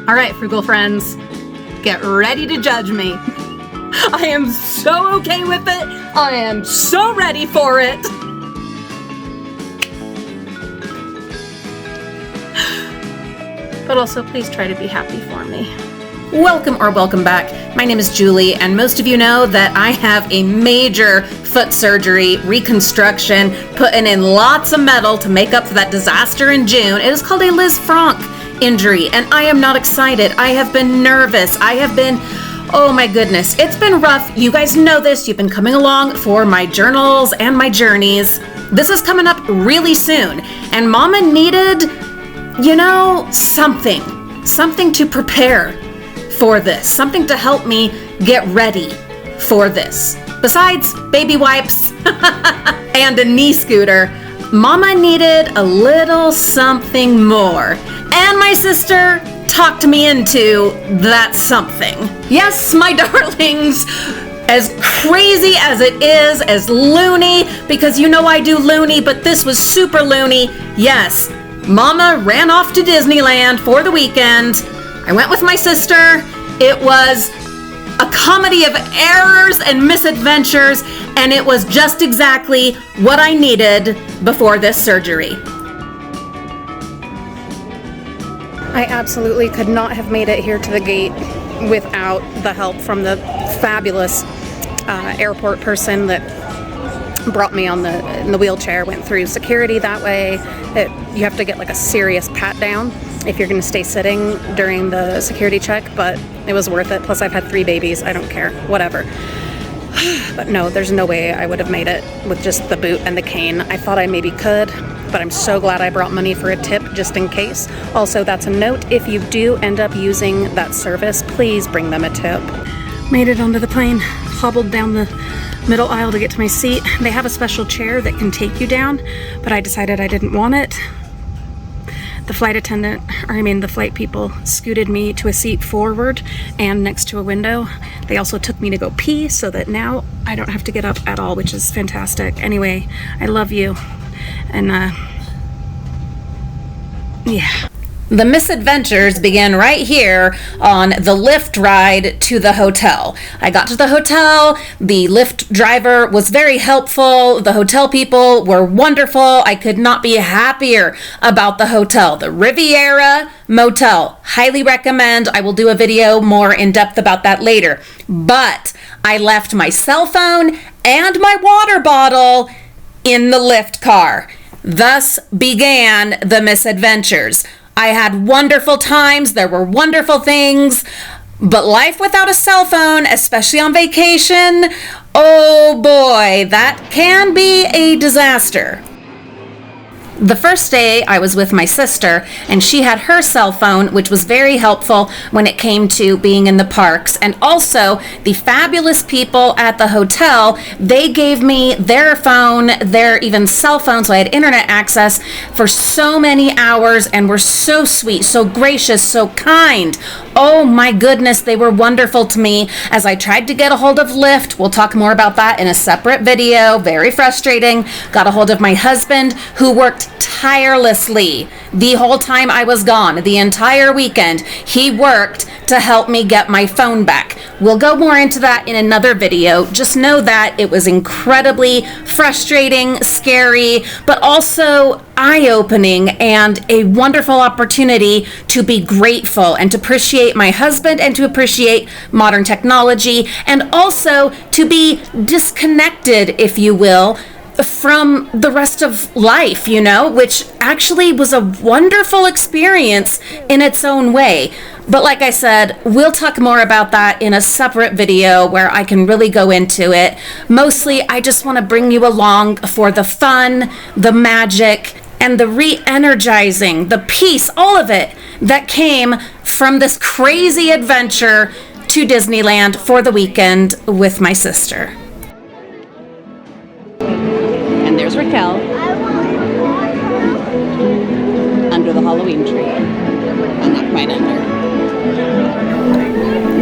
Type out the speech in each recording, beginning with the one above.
All right, frugal friends, get ready to judge me. I am so okay with it. I am so ready for it. But also, please try to be happy for me. Welcome back. My name is Julie, and most of you know that I have a major foot surgery, reconstruction, putting in lots of metal to make up for that disaster in June. It is called a Liz Franck injury, and I am not excited. I have been nervous. Oh my goodness, it's been rough. You guys know this. You've been coming along for my journals and my journeys. This is coming up really soon, and Mama needed, something to prepare for this, something to help me get ready for this. Besides baby wipes and a knee scooter, Mama needed a little something more. And my sister talked me into that something. Yes, my darlings, as crazy as it is, as loony, because I do loony, but this was super loony. Yes, Mama ran off to Disneyland for the weekend. I went with my sister. It was a comedy of errors and misadventures, and it was just exactly what I needed before this surgery. I absolutely could not have made it here to the gate without the help from the fabulous airport person that brought me in the wheelchair, went through security that way. You have to get like a serious pat down if you're going to stay sitting during the security check, but it was worth it. Plus I've had 3 babies. I don't care, whatever. But no, there's no way I would have made it with just the boot and the cane. I thought I maybe could, but I'm so glad I brought money for a tip just in case. Also, that's a note. If you do end up using that service, please bring them a tip. Made it onto the plane, hobbled down the middle aisle to get to my seat. They have a special chair that can take you down, but I decided I didn't want it. The flight people scooted me to a seat forward and next to a window. They also took me to go pee so that now I don't have to get up at all, which is fantastic. Anyway, I love you. And yeah. The misadventures began right here on the Lyft ride to the hotel. I got to the hotel. The Lyft driver was very helpful. The hotel people were wonderful. I could not be happier about the hotel. The Riviera Motel. Highly recommend. I will do a video more in depth about that later. But I left my cell phone and my water bottle in the Lyft car. Thus began the misadventures. I had wonderful times, there were wonderful things, but life without a cell phone, especially on vacation, oh boy, that can be a disaster. The first day I was with my sister, and she had her cell phone, which was very helpful when it came to being in the parks. And also, the fabulous people at the hotel, they gave me their phone, their even cell phone, so I had internet access for so many hours and were so sweet, so gracious, so kind. Oh my goodness, they were wonderful to me as I tried to get a hold of Lyft. We'll talk more about that in a separate video. Very frustrating. Got a hold of my husband, who worked tirelessly the whole time I was gone, the entire weekend. He worked to help me get my phone back. We'll go more into that in another video. Just know that it was incredibly frustrating, scary, but also eye-opening and a wonderful opportunity to be grateful and to appreciate my husband and to appreciate modern technology and also to be disconnected, if you will, from the rest of life, which actually was a wonderful experience in its own way. But like I said, we'll talk more about that in a separate video where I can really go into it. Mostly, I just want to bring you along for the fun, the magic, and the re-energizing, the peace, all of it that came from this crazy adventure to Disneyland for the weekend with my sister. And there's Raquel under the Halloween tree. I'm not quite under.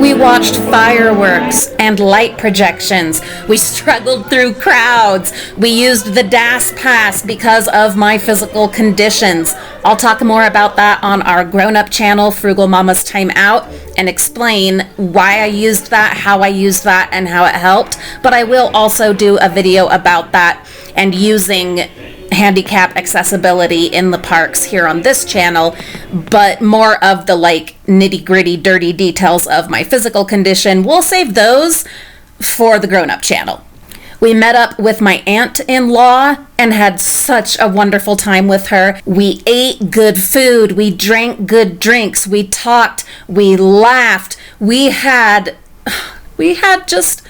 We watched fireworks and light projections. We struggled through crowds. We used the DAS pass because of my physical conditions. I'll talk more about that on our grown-up channel, Frugal Mama's Time Out, and explain why I used that, how I used that, and how it helped. But I will also do a video about that and using handicap accessibility in the parks here on this channel, but more of the like nitty-gritty dirty details of my physical condition, we'll save those for the grown-up channel. We met up with my aunt-in-law and had such a wonderful time with her. We ate good food, we drank good drinks, we talked, we laughed, we had just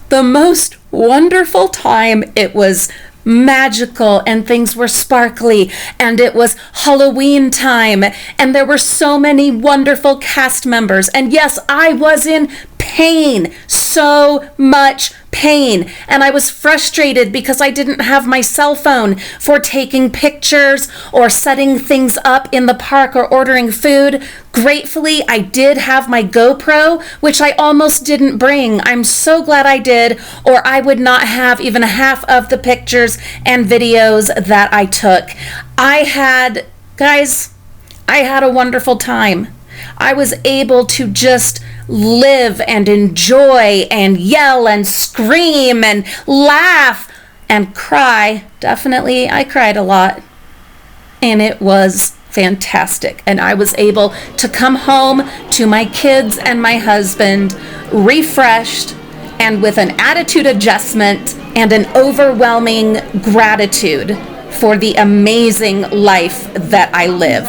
the most wonderful time. It was magical and things were sparkly and it was Halloween time and there were so many wonderful cast members, and yes, I was in pain, so much pain, and I was frustrated because I didn't have my cell phone for taking pictures or setting things up in the park or ordering food. Gratefully, I did have my GoPro, which I almost didn't bring. I'm so glad I did, or I would not have even half of the pictures and videos that I took. I had a wonderful time. I was able to just live and enjoy and yell and scream and laugh and cry. Definitely, I cried a lot. And it was fantastic. And I was able to come home to my kids and my husband refreshed and with an attitude adjustment and an overwhelming gratitude for the amazing life that I live,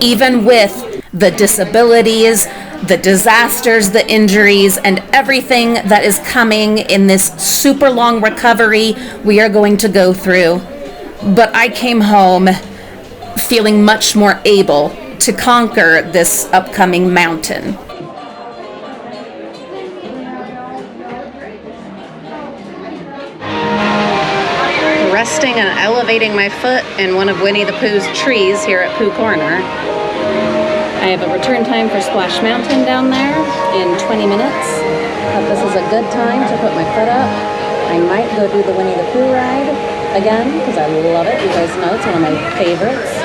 even with the disabilities, the disasters, the injuries, and everything that is coming in this super long recovery we are going to go through. But I came home feeling much more able to conquer this upcoming mountain. Resting and elevating my foot in one of Winnie the Pooh's trees here at Pooh Corner. I have a return time for Splash Mountain down there in 20 minutes. But this is a good time to put my foot up. I might go do the Winnie the Pooh ride again because I love it. You guys know it's one of my favorites.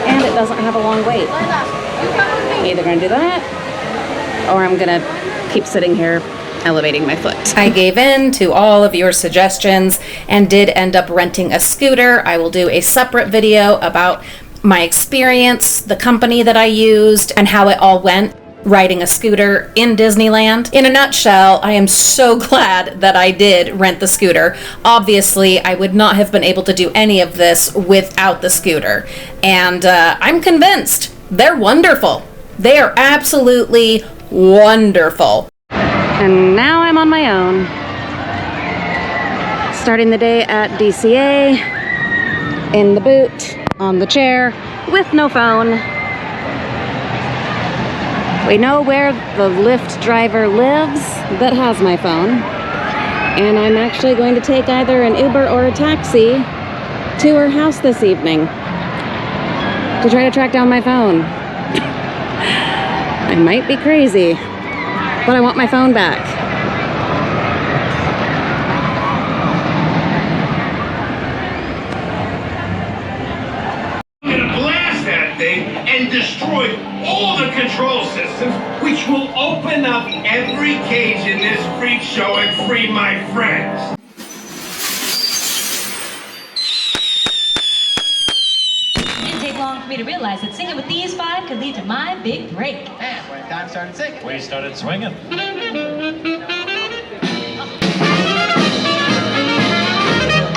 And it doesn't have a long wait. I'm either going to do that or I'm going to keep sitting here elevating my foot. I gave in to all of your suggestions and did end up renting a scooter. I will do a separate video about my experience, the company that I used, and how it all went riding a scooter in Disneyland. In a nutshell, I am so glad that I did rent the scooter. Obviously, I would not have been able to do any of this without the scooter. And I'm convinced they're wonderful. They are absolutely wonderful. And now I'm on my own. Starting the day at DCA, in the boot, on the chair, with no phone. We know where the Lyft driver lives that has my phone. And I'm actually going to take either an Uber or a taxi to her house this evening to try to track down my phone. I might be crazy, but I want my phone back. I'm gonna blast that thing and destroy all the control systems, which will open up every cage in this freak show and free my friends. It didn't take long for me to realize that singing with these five could lead to my big break. And when time started singing, We started swinging.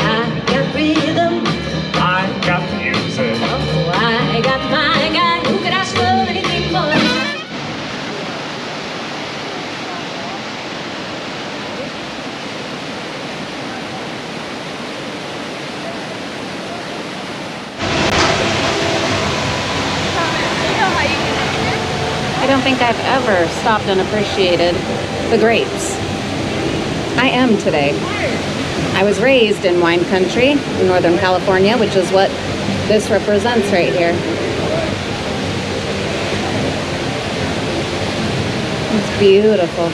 I got rhythm, I got music. oh, I got my guy. Who could ask for anything more? I don't think I've ever stopped and appreciated the grapes. I am today. I was raised in wine country in Northern California, which is what this represents right here. It's beautiful.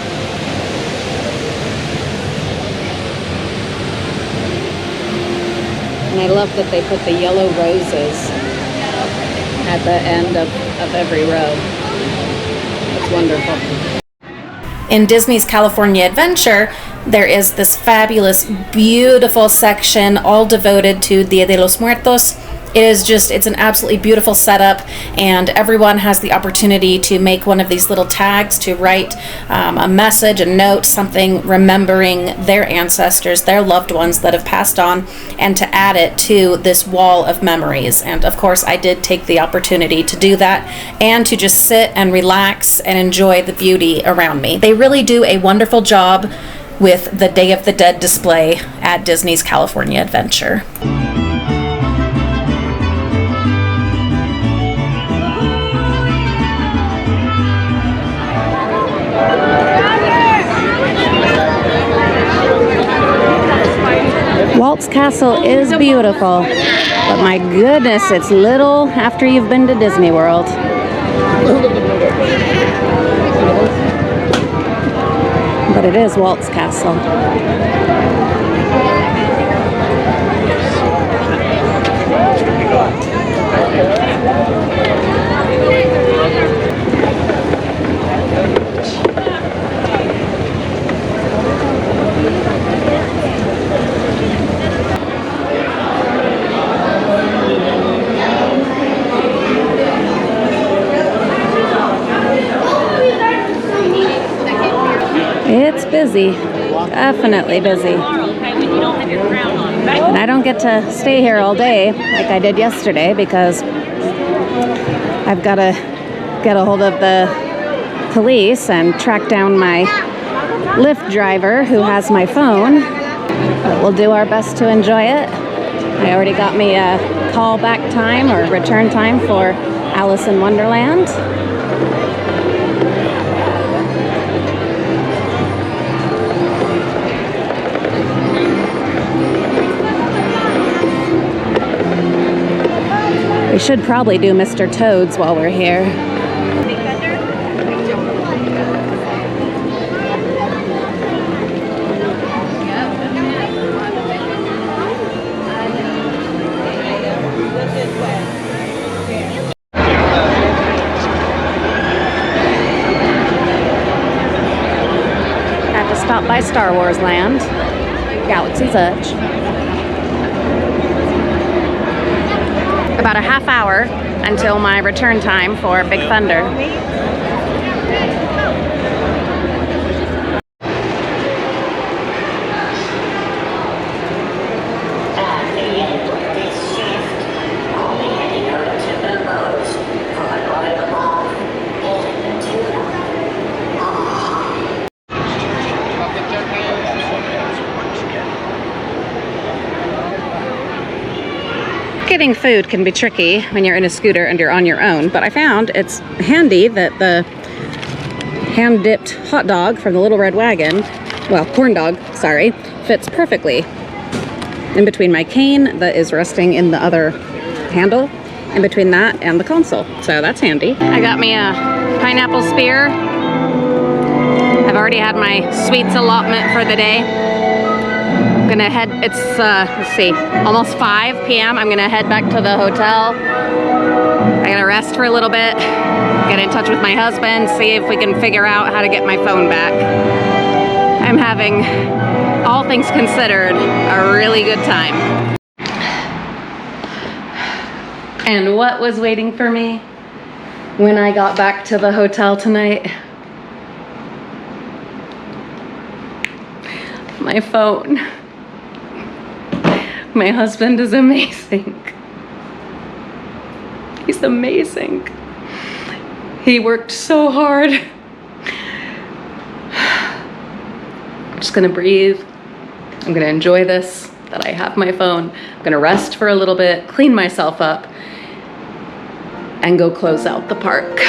And I love that they put the yellow roses at the end of every row. It's wonderful. In Disney's California Adventure, there is this fabulous, beautiful section all devoted to Dia de los Muertos. It's an absolutely beautiful setup, and everyone has the opportunity to make one of these little tags to write a message, a note, something remembering their ancestors, their loved ones that have passed on, and to add it to this wall of memories. And of course, I did take the opportunity to do that and to just sit and relax and enjoy the beauty around me. They really do a wonderful job with the Day of the Dead display at Disney's California Adventure. Walt's Castle is beautiful, but my goodness, it's little after you've been to Disney World. But it is Walt's Castle. It's busy, definitely busy. And I don't get to stay here all day like I did yesterday because I've got to get a hold of the police and track down my Lyft driver who has my phone. But we'll do our best to enjoy it. I already got me a call back time or return time for Alice in Wonderland. We should probably do Mr. Toad's while we're here. Had to stop by Star Wars Land, Galaxy's Edge. About a half hour until my return time for Big Thunder. Getting food can be tricky when you're in a scooter and you're on your own, but I found it's handy that the hand-dipped hot dog from the Little Red Wagon, well, corn dog, sorry, fits perfectly in between my cane that is resting in the other handle, in between that and the console, so that's handy. I got me a pineapple spear. I've already had my sweets allotment for the day. I'm gonna head, it's, let's see, almost 5 p.m. I'm gonna head back to the hotel. I gotta rest for a little bit, get in touch with my husband, see if we can figure out how to get my phone back. I'm having, all things considered, a really good time. And what was waiting for me when I got back to the hotel tonight? My phone. My husband is amazing. He's amazing. He worked so hard. I'm just gonna breathe. I'm gonna enjoy this, that I have my phone. I'm gonna rest for a little bit, clean myself up, and go close out the park.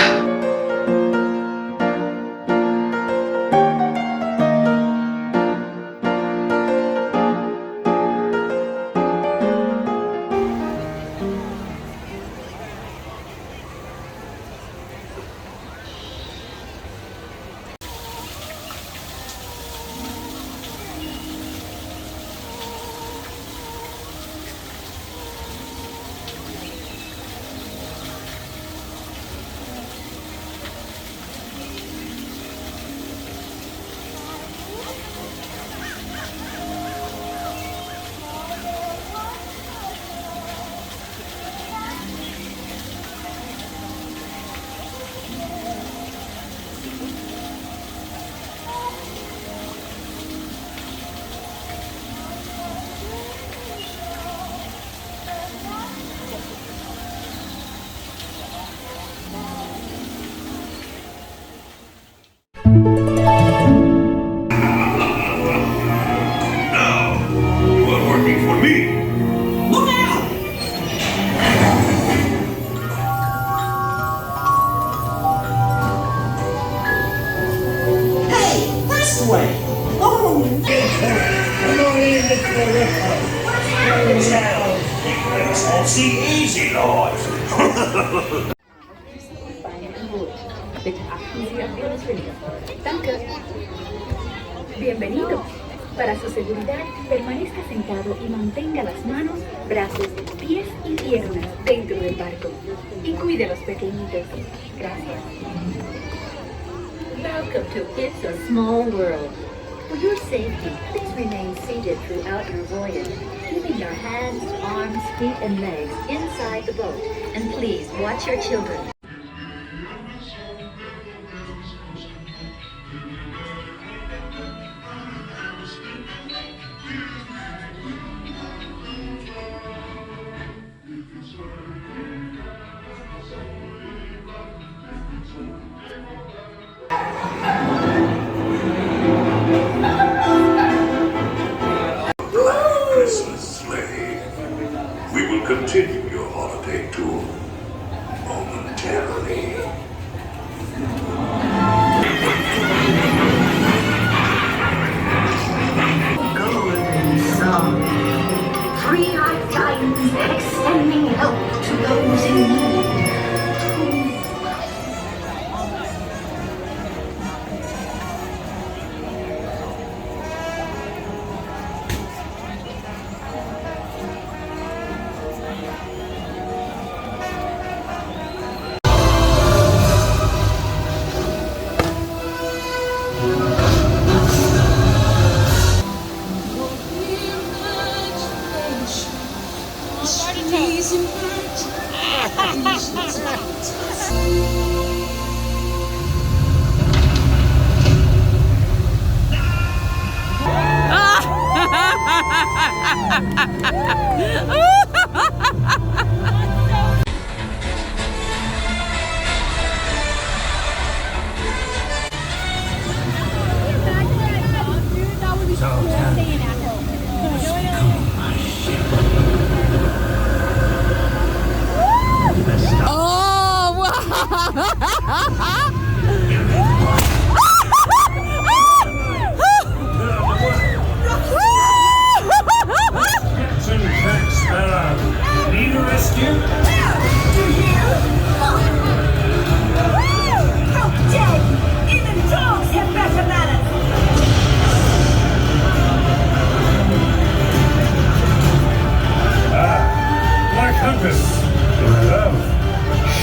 It's the easy life. Bienvenido. Para su seguridad, permanezca sentado y mantenga las manos, brazos, pies y piernas dentro del barco. Y cuide a los pequeñitos. Gracias. Welcome to It's a Small World. For your safety, please remain seated throughout your voyage, keeping your hands, arms, feet, and legs inside the boat. And please watch your children. Christmas sleigh. We will continue your holiday tour momentarily. Golden song. Free-eyed giants extending help to those in need.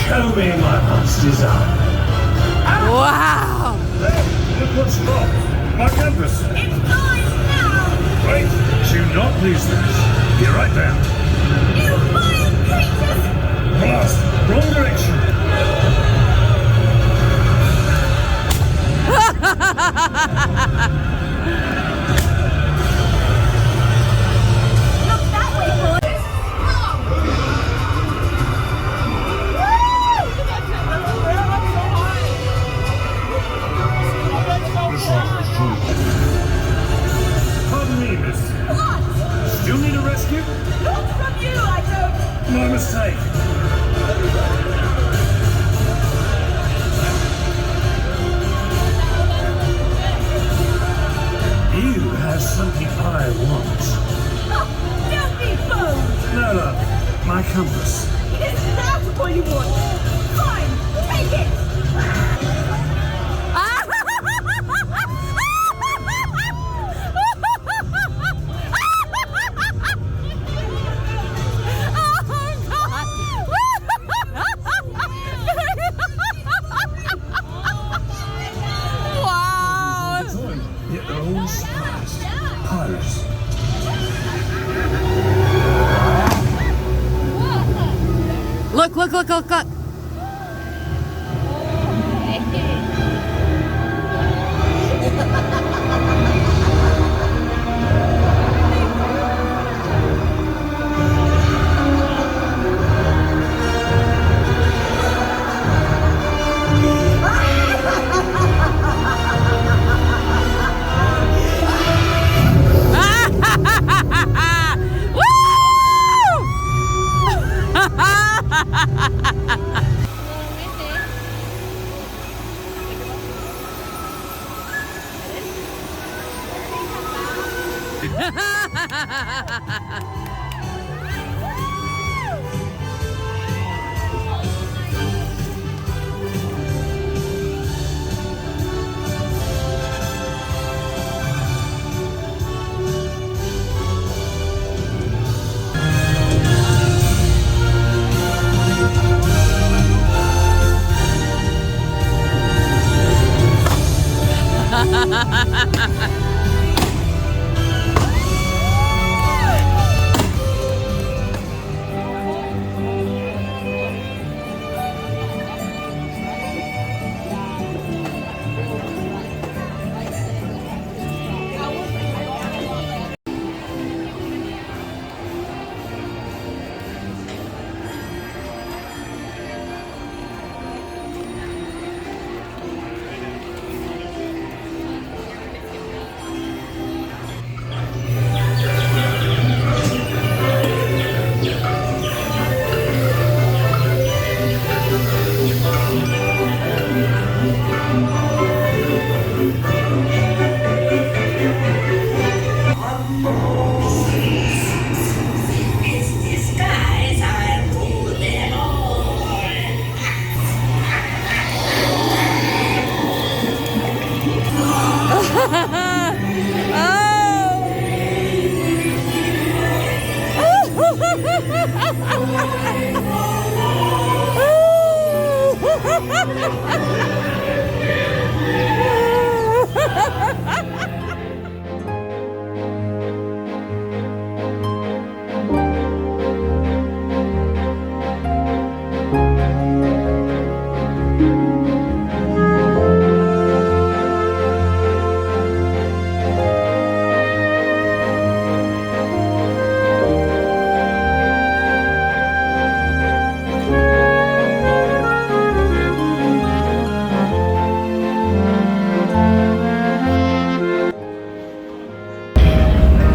Show me my heart's desire. Wow! Hey, look what's wrong. My compass. It's going now! Wait, do not lose this. Here I am. You vile creatures! Blast, wrong direction. Look that way, boys! Pardon me, miss. What? Still need a rescue? Not from you, I don't! My mistake. You have something I want. Oh, don't be fooled! No, love. My compass. Isn't that what you want? Fine, take it! Yet they're all surprised. Pirates. Look, look, look, look, look. Woo!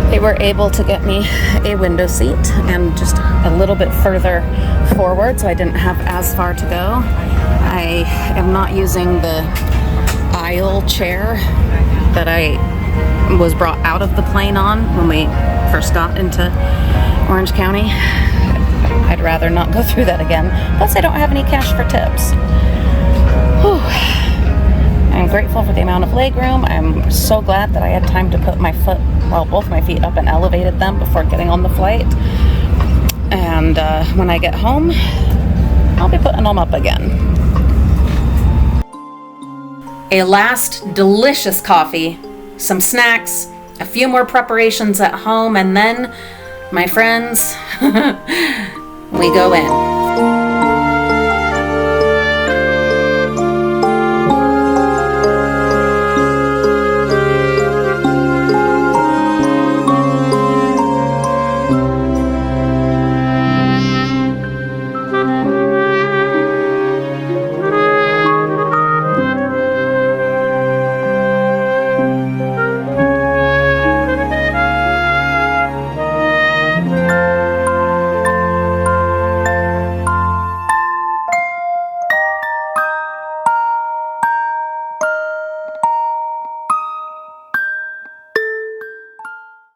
They were able to get me a window seat and just a little bit further forward, so I didn't have as far to go. I am not using the aisle chair that I was brought out of the plane on when we first got into Orange County. I'd rather not go through that again. Plus, I don't have any cash for tips. Whew. I'm grateful for the amount of legroom. I'm so glad that I had time to put my foot, well, both my feet up and elevated them before getting on the flight. And when I get home, I'll be putting them up again. A last delicious coffee, some snacks, a few more preparations at home, and then, my friends, we go in.